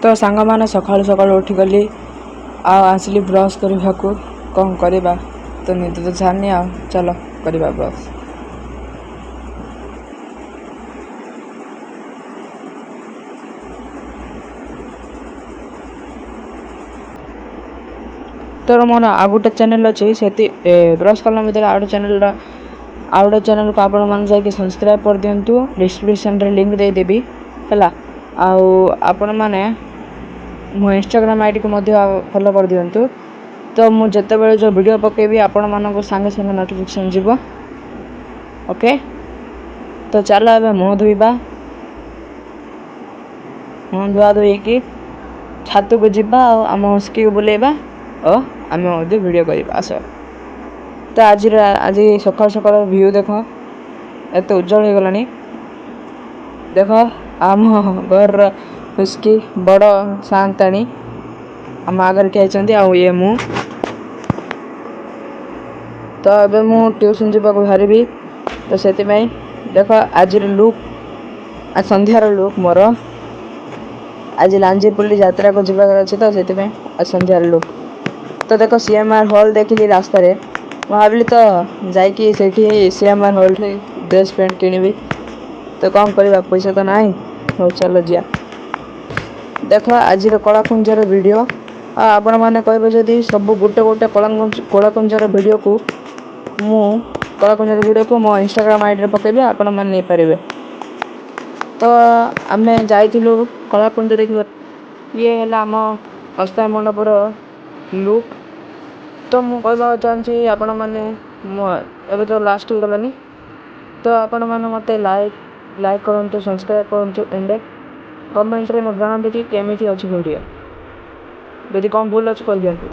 तो सांग मैंने सकाळु सकाळु उठिगली आसली ब्रश करने को कौन करवा तो निद तो छाड़नी आ चलो करवा ब्रश। तो मोर आ गोटे चैनल अच्छी से ब्रश कला भर आ गोटे चैनल को आपण मैंने जाकि सब्सक्राइब कर दिंतु डिस्क्रिप्शन रे लिंक दे देबी है आपण मैंने मो इंस्टाग्राम आईडी को फॉलो कर दिंतु तो मुझे जिते बड़े जो वीडियो पकेबी आपण मानक सांगे सांगे नोटिफिकेशन जीव। ओके तो चलो ए मुँह धोइबा मुँह धुआ धोईकी छात को जीवा आम हस्की को बुलेबा और आम वीडियो करवा आस। तो आज सकाल सकाल व्यू देख एत उज्जवल हो गलानी देख आम घर हुस्की बड़ सांताणी आम आगे किए ये मु तो अब मु ट्यूशन जावाक बाहरी तो से देख आज लुक आज संध्यार लुक मोर आज लांजीपुली यात्रा को जीवा अच्छे तो से आज संध्यार लुक तो देख सीएमआर हॉल देखिली रास्तार भाविली तो जाकि सीएमआर हॉल ड्रेस पैंट किणवी तो कौन करवा पैसा तो ना हो चलो जा देख आज कलाकुंजर वीडियो आपण मैंने कहे जदि सब गोटे गोटे कलाकुंजर वीडियो को मु कलाकुंजर वीडियो को मो इंस्टाग्राम आईडी पकेबी आपण मैंने नहीं पारे। तो आम जाइलु कलाकुंज देखा ये है आम अस्थायी मंडपर लुक तो मुझे चाहूँगी आपण मैंने तो लास्ट हो गलानी तो आपण मैंने मत लाइक करूँ सब्सक्राइब करूँ एंड कमेंट रे जनाते कि केमी अच्छी वीडियो यदि कौन भूल अच्छे कर दिखाँ।